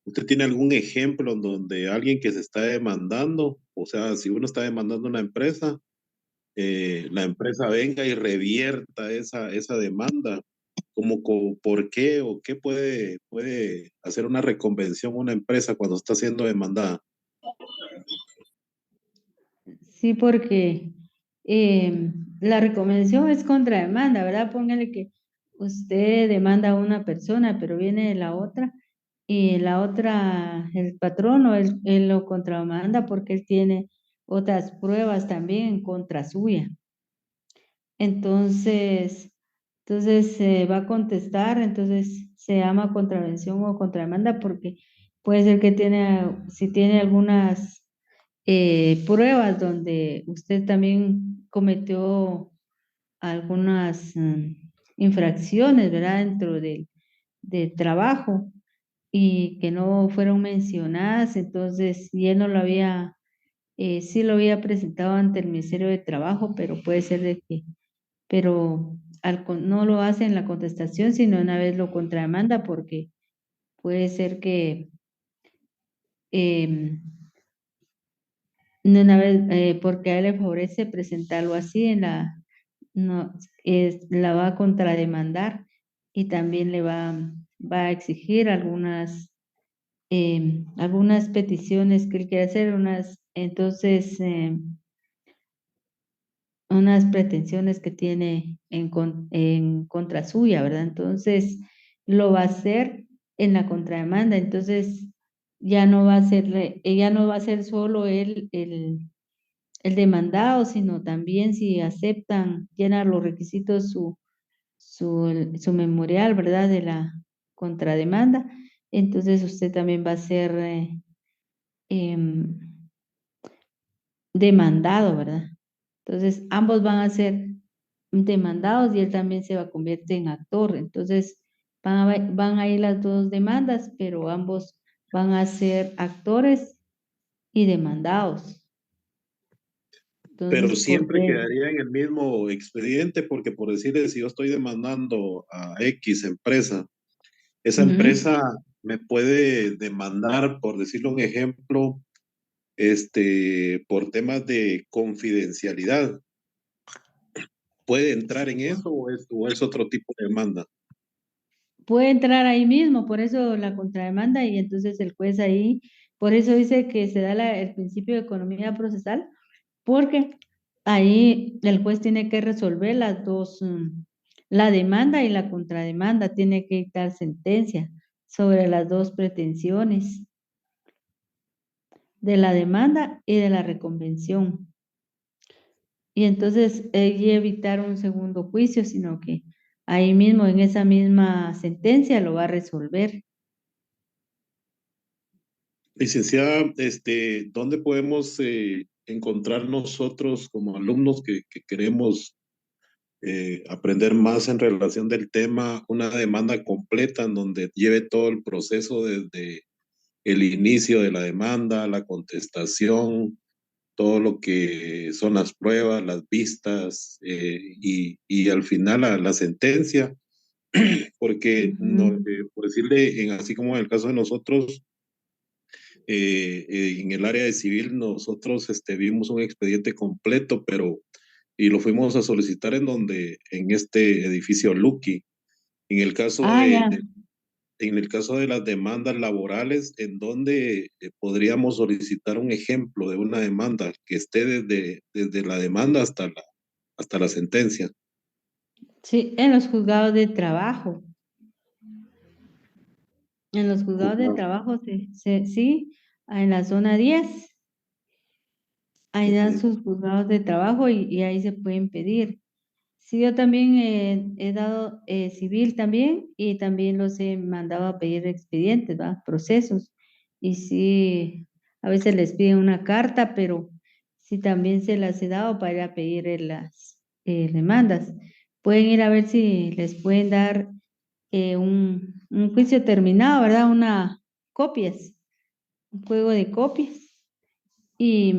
¿usted tiene algún ejemplo en donde alguien que se está demandando, o sea, si uno está demandando una empresa, la empresa venga y revierta esa demanda? ¿Por qué o qué puede hacer una reconvención una empresa cuando está siendo demandada? Sí, porque la reconvención es contra demanda, ¿verdad? Póngale que usted demanda a una persona, pero viene de la otra y la otra, el patrono, él lo contrademanda porque él tiene otras pruebas también en contra suya. Entonces, se va a contestar, entonces se llama contravención o contrademanda porque puede ser que si tiene algunas pruebas donde usted también cometió algunas infracciones, ¿verdad? Dentro del trabajo y que no fueron mencionadas, entonces y él no lo había, sí lo había presentado ante el Ministerio de Trabajo, pero puede ser de que, pero no lo hace en la contestación, sino una vez lo contrademanda porque puede ser que em, no una vez, porque a él le favorece presentarlo así no, la va a contrademandar y también va a exigir algunas peticiones que él quiere hacer, entonces, unas pretensiones que tiene en contra suya, ¿verdad? Entonces, lo va a hacer en la contrademanda, entonces ya no va a ser solo él el demandado, sino también si aceptan llenar los requisitos su memorial, ¿verdad? De la contrademanda, entonces usted también va a ser em, demandado, ¿verdad? Entonces ambos van a ser demandados y él también se va a convertir en actor. Entonces van a ir las dos demandas, pero ambos van a ser actores y demandados. Pero Entonces, ¿por siempre qué? quedaría en el mismo expediente, porque por decirle, si yo estoy demandando a X empresa, esa Ujú. empresa me puede demandar, por decirle un ejemplo, por temas de confidencialidad. ¿Puede entrar en eso o es otro tipo de demanda? Puede entrar ahí mismo, por eso la contrademanda y entonces el juez ahí, por eso dice que se da el principio de economía procesal, porque ahí el juez tiene que resolver las dos, la demanda y la contrademanda, tiene que dictar sentencia sobre las dos pretensiones de la demanda y de la reconvención. Y entonces evitar un segundo juicio, sino que ahí mismo en esa misma sentencia lo va a resolver. Licenciada, ¿dónde podemos encontrar nosotros como alumnos que queremos aprender más en relación del tema, una demanda completa en donde lleve todo el proceso desde el inicio de la demanda, la contestación, todo lo que son las pruebas, las vistas y al final la sentencia? Porque no, Ujú. por decirle, así como en el caso de nosotros, en el área de civil nosotros vimos un expediente completo, pero y lo fuimos a solicitar en este edificio Lucky. En el caso Ya. en el caso de las demandas laborales, ¿en dónde podríamos solicitar un ejemplo de una demanda que esté desde la demanda hasta la sentencia? Sí, en los juzgados de trabajo. En los juzgados de trabajo, sí, en la zona 10. Ahí dan sus juzgados de trabajo y ahí se pueden pedir. Sí, yo también he dado civil también y también los he mandado a pedir expedientes, ¿va? Procesos. Y sí, a veces les piden una carta, pero sí también se las he dado para ir a pedir las demandas. Pueden ir a ver si les pueden dar un juicio terminado, ¿verdad? Copias, un juego de copias. Y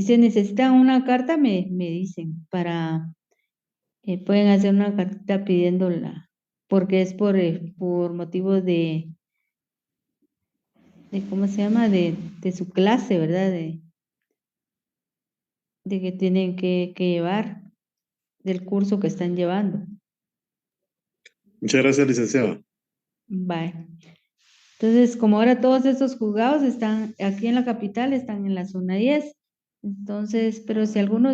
si necesitan una carta, me dicen pueden hacer una carta pidiéndola, porque es por motivos ¿cómo se llama? De su clase, ¿verdad? De que tienen que llevar, del curso que están llevando. Muchas gracias, licenciada. Vale. Entonces, como ahora todos estos juzgados están aquí en la capital, están en la zona 10. Entonces, pero si alguno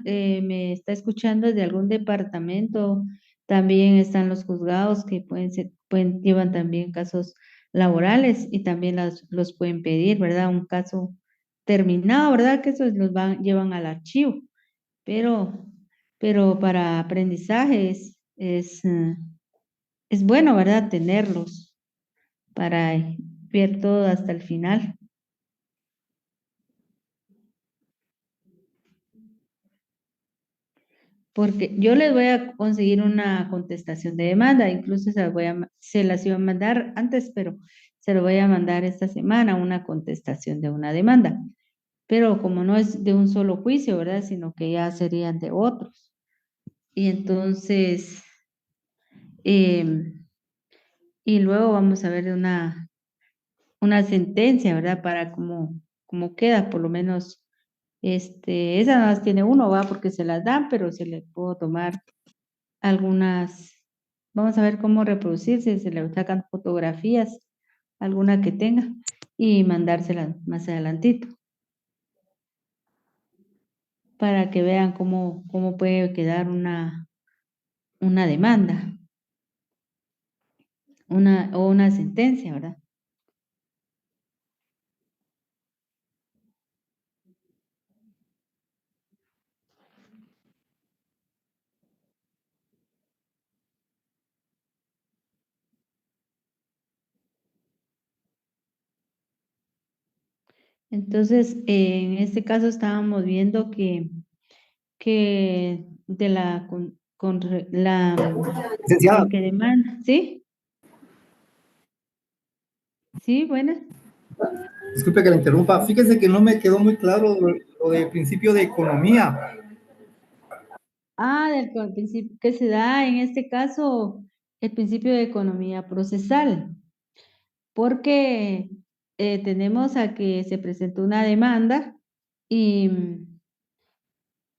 me está escuchando de algún departamento, también están los juzgados que llevan también casos laborales y también los pueden pedir, ¿verdad? Un caso terminado, ¿verdad? Que esos llevan al archivo. Pero para aprendizaje es bueno, ¿verdad? Tenerlos para ver todo hasta el final. Porque yo les voy a conseguir una contestación de demanda, incluso se las iba a mandar antes, pero se lo voy a mandar esta semana, una contestación de una demanda. Pero como no es de un solo juicio, ¿verdad? Sino que ya serían de otros. Y entonces, y luego vamos a ver una sentencia, ¿verdad? Para cómo queda, por lo menos, esa nada más tiene uno, ¿va? Porque se las dan, pero se le puedo tomar algunas, vamos a ver cómo reproducirse, se le sacan fotografías, alguna que tenga, y mandárselas más adelantito, para que vean cómo puede quedar una demanda, o una sentencia, ¿verdad? Entonces, en este caso estábamos viendo que de Licenciada, el que demanda, ¿sí? Sí, buenas. disculpe que la interrumpa. Fíjese que no me quedó muy claro lo de principio de economía. Del principio que se da en este caso el principio de economía procesal, porque tenemos a que se presentó una demanda y,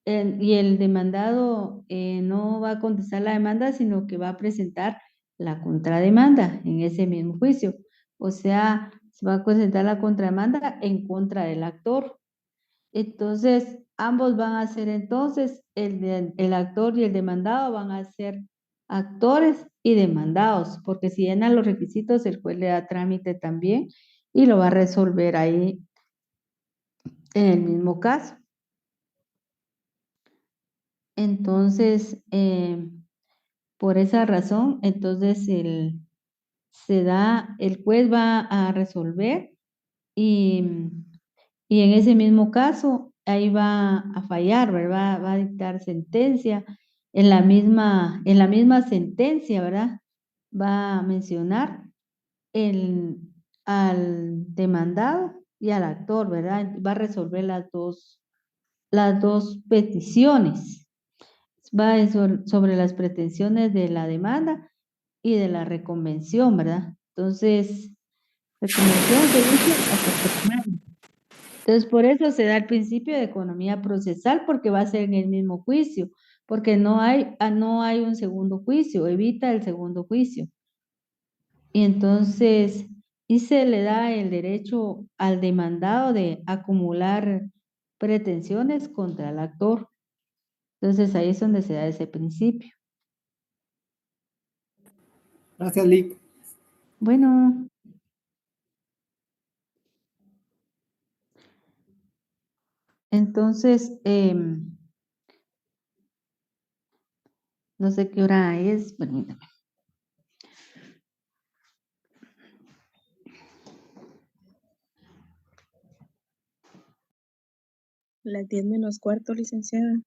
y el demandado no va a contestar la demanda, sino que va a presentar la contrademanda en ese mismo juicio. O sea, se va a presentar la contrademanda en contra del actor. Entonces, ambos van a ser entonces, el actor y el demandado van a ser actores y demandados, porque si llenan los requisitos, el juez le da trámite también y lo va a resolver ahí en el mismo caso. Entonces, por esa razón, entonces el juez va a resolver y en ese mismo caso, ahí va a fallar, ¿verdad? Va a dictar sentencia. En la misma sentencia, ¿verdad? Va a mencionar al demandado y al actor, ¿verdad? Va a resolver las dos peticiones. Va sobre las pretensiones de la demanda y de la reconvención, ¿verdad? Entonces, reconvención se dice hasta que Entonces, por eso se da el principio de economía procesal, porque va a ser en el mismo juicio, porque no hay un segundo juicio, evita el segundo juicio. Y entonces, y se le da el derecho al demandado de acumular pretensiones contra el actor. Entonces, ahí es donde se da ese principio. Gracias, Lick. Bueno. Entonces, no sé qué hora es, permítame. Las 10 menos cuarto, licenciada.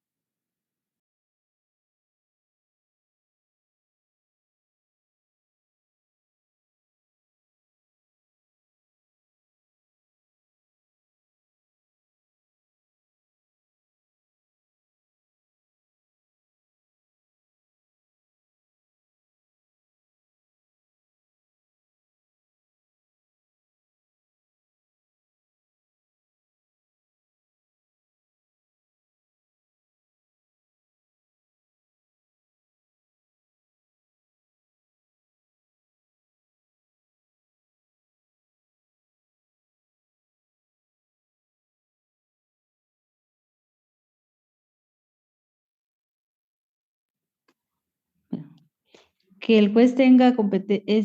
Que el juez tenga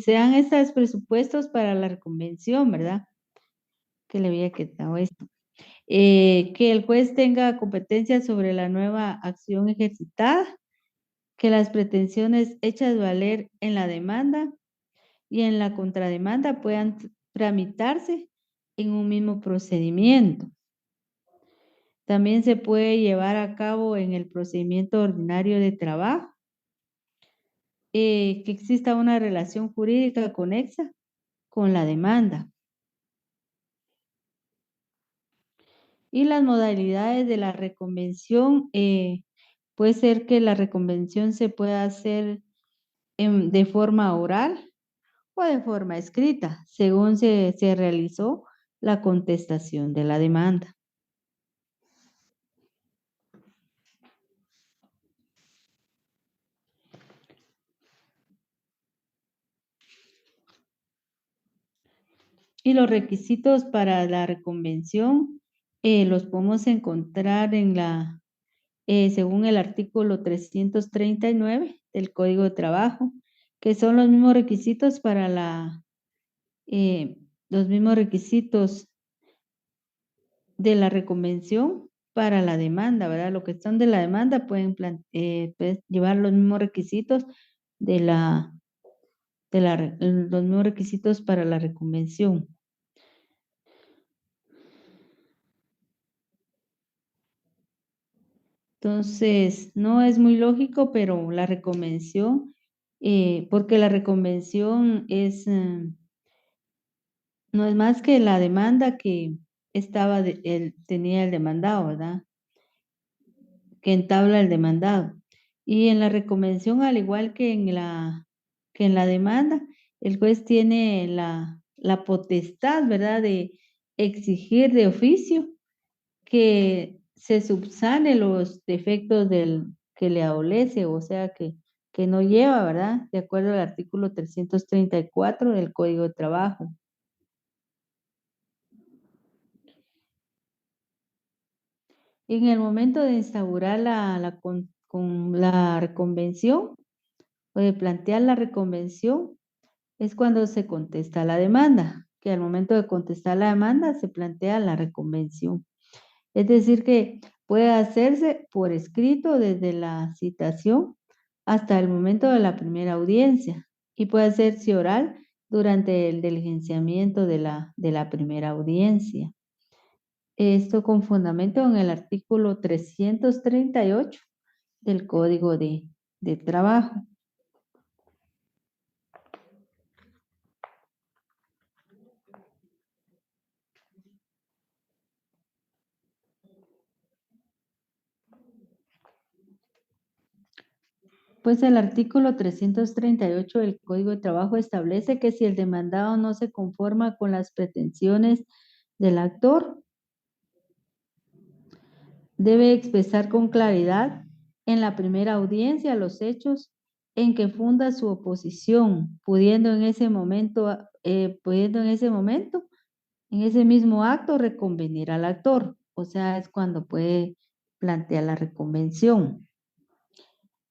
sean estos presupuestos para la reconvención, ¿verdad? Que le había quitado esto. Que el juez tenga competencia sobre la nueva acción ejercitada, que las pretensiones hechas valer en la demanda y en la contrademanda puedan tramitarse en un mismo procedimiento. También se puede llevar a cabo en el procedimiento ordinario de trabajo, que exista una relación jurídica conexa con la demanda. Y las modalidades de la reconvención, puede ser que la reconvención se pueda hacer de forma oral o de forma escrita, según se realizó la contestación de la demanda. Y los requisitos para la reconvención los podemos encontrar en según el artículo 339 del Código de Trabajo, que son los mismos requisitos para los mismos requisitos de la reconvención para la demanda, ¿verdad? Lo que son de la demanda pueden llevar los mismos requisitos los mismos requisitos para la reconvención. Entonces, no es muy lógico, pero la reconvención, porque la reconvención no es más que la demanda que tenía el demandado, ¿verdad? Que entabla el demandado. Y en la reconvención, al igual que en la demanda, el juez tiene la potestad, ¿verdad?, de exigir de oficio que se subsane los defectos que le adolece, o sea, que no lleva, ¿verdad?, de acuerdo al artículo 334 del Código de Trabajo. En el momento de instaurar con la reconvención o de plantear la reconvención es cuando se contesta la demanda, que al momento de contestar la demanda se plantea la reconvención. Es decir, que puede hacerse por escrito desde la citación hasta el momento de la primera audiencia y puede hacerse oral durante el diligenciamiento de la primera audiencia. Esto con fundamento en el artículo 338 del Código de Trabajo. Pues el artículo 338 del Código de Trabajo establece que si el demandado no se conforma con las pretensiones del actor, debe expresar con claridad en la primera audiencia los hechos en que funda su oposición, pudiendo en ese momento, en ese mismo acto, reconvenir al actor. O sea, es cuando puede plantear la reconvención.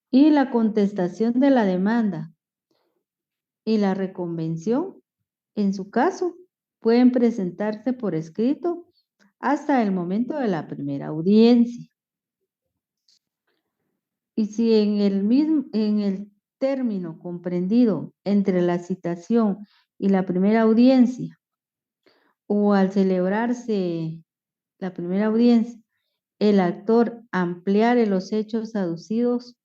Y la contestación de la demanda y la reconvención, en su caso, pueden presentarse por escrito hasta el momento de la primera audiencia. Y si en el término comprendido entre la citación y la primera audiencia, o al celebrarse la primera audiencia, el actor ampliare los hechos aducidos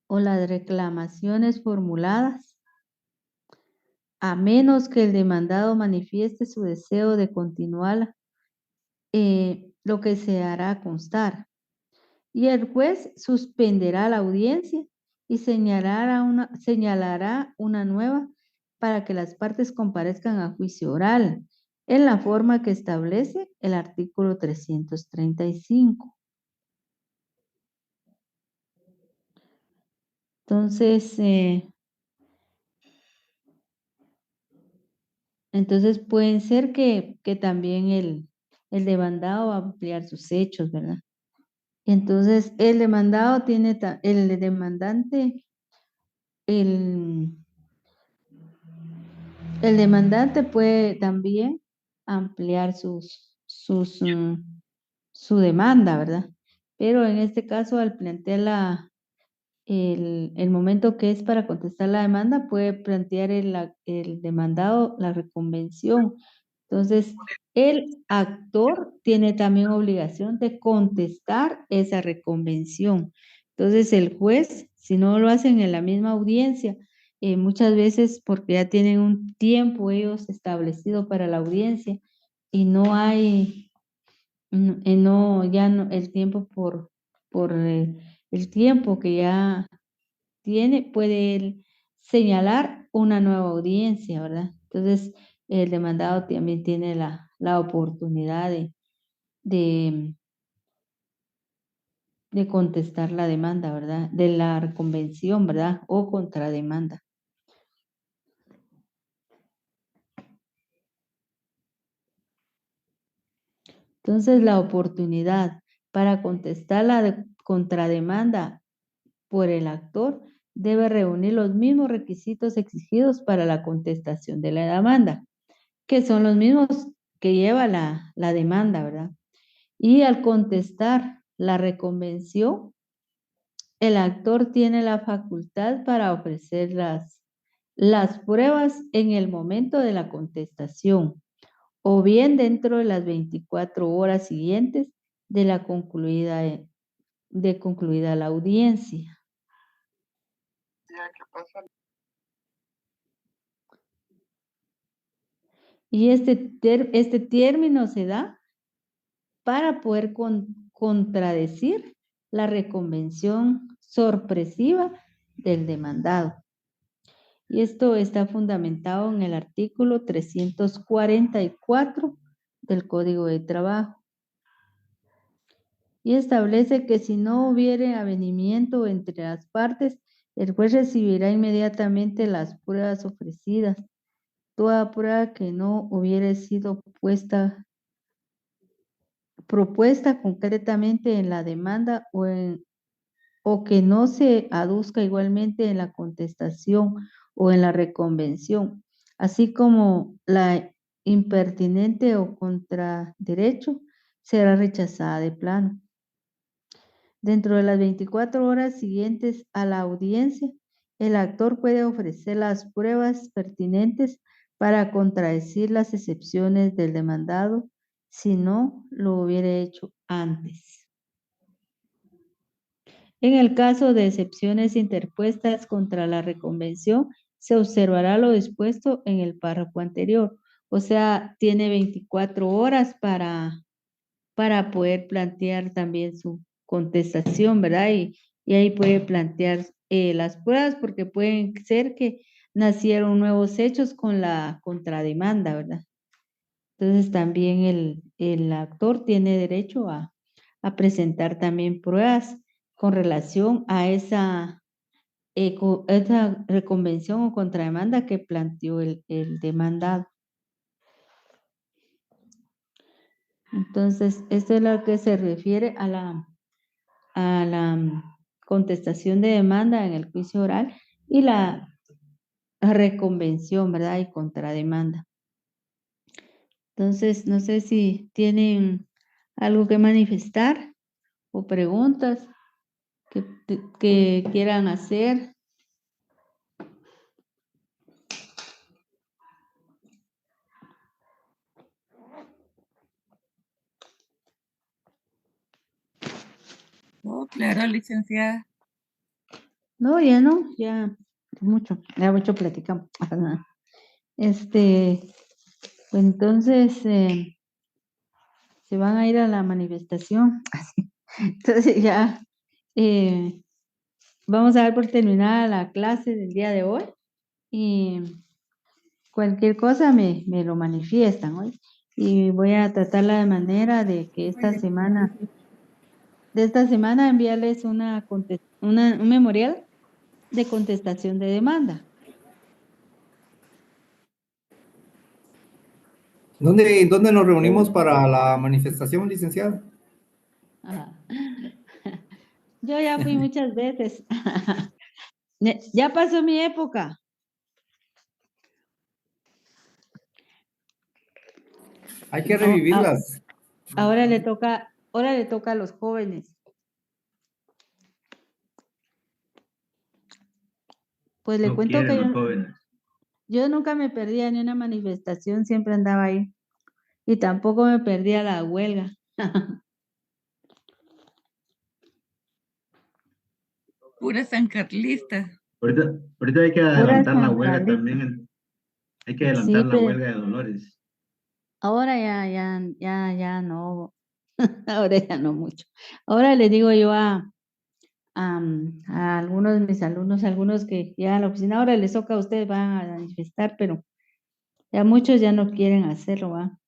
o las reclamaciones formuladas, a menos que el demandado manifieste su deseo de continuar, lo que se hará constar. Y el juez suspenderá la audiencia y señalará una nueva para que las partes comparezcan a juicio oral en la forma que establece el artículo 335. Entonces pueden ser que también el demandado va a ampliar sus hechos, ¿verdad? Entonces el demandante puede también ampliar su demanda, ¿verdad? Pero en este caso, al plantear el momento que es para contestar la demanda, puede plantear el demandado la reconvención. Entonces, el actor tiene también obligación de contestar esa reconvención. Entonces, el juez, si no lo hacen en la misma audiencia, muchas veces porque ya tienen un tiempo ellos establecido para la audiencia y no hay, el tiempo por el tiempo que ya tiene, puede él señalar una nueva audiencia, ¿verdad? Entonces, el demandado también tiene la oportunidad de contestar la demanda, ¿verdad? De la reconvención, ¿verdad? O contrademanda. Entonces, la oportunidad para contestar la contrademanda por el actor debe reunir los mismos requisitos exigidos para la contestación de la demanda, que son los mismos que lleva la demanda, ¿verdad? Y al contestar la reconvención, el actor tiene la facultad para ofrecer las pruebas en el momento de la contestación o bien dentro de las 24 horas siguientes de concluida la audiencia. Y este término se da para poder contradecir la reconvención sorpresiva del demandado. Y esto está fundamentado en el artículo 344 del Código de Trabajo. Y establece que si no hubiere avenimiento entre las partes, el juez recibirá inmediatamente las pruebas ofrecidas. Toda prueba que no hubiere sido propuesta concretamente en la demanda o que no se aduzca igualmente en la contestación o en la reconvención, así como la impertinente o contraderecho, será rechazada de plano. Dentro de las 24 horas siguientes a la audiencia, el actor puede ofrecer las pruebas pertinentes para contradecir las excepciones del demandado si no lo hubiera hecho antes. En el caso de excepciones interpuestas contra la reconvención, se observará lo dispuesto en el párrafo anterior. O sea, tiene 24 horas para poder plantear también su contestación, ¿verdad? Y ahí puede plantear las pruebas porque pueden ser que nacieron nuevos hechos con la contrademanda, ¿verdad? Entonces también el actor tiene derecho a a presentar también pruebas con relación a esa reconvención o contrademanda que planteó el demandado. Entonces, esto es lo que se refiere a la contestación de demanda en el juicio oral y la reconvención, ¿verdad? Y contrademanda. Entonces, no sé si tienen algo que manifestar o preguntas que quieran hacer. Oh, claro, licenciada. No, ya mucho platicamos. Pues entonces se van a ir a la manifestación. Entonces ya vamos a dar por terminada la clase del día de hoy y cualquier cosa me lo manifiestan hoy. Y voy a tratarla de manera de que esta semana enviarles un memorial de contestación de demanda. ¿Dónde nos reunimos para la manifestación, licenciada? Ajá. Yo ya fui muchas veces. Ya pasó mi época. Hay que revivirlas. Ahora le toca a los jóvenes. Pues le No cuento quieren que los jóvenes. yo nunca me perdía ni una manifestación, siempre andaba ahí. Y tampoco me perdía la huelga. Pura sancarlista. Ahorita hay que Pura adelantar la San huelga Carlito. también. Hay que adelantar Sí, la pero huelga de Dolores. ahora ya no. Ahora ya no mucho. Ahora le digo yo a algunos de mis alumnos, algunos que ya a la oficina, ahora les toca a ustedes, van a manifestar, pero ya muchos ya no quieren hacerlo, ¿va?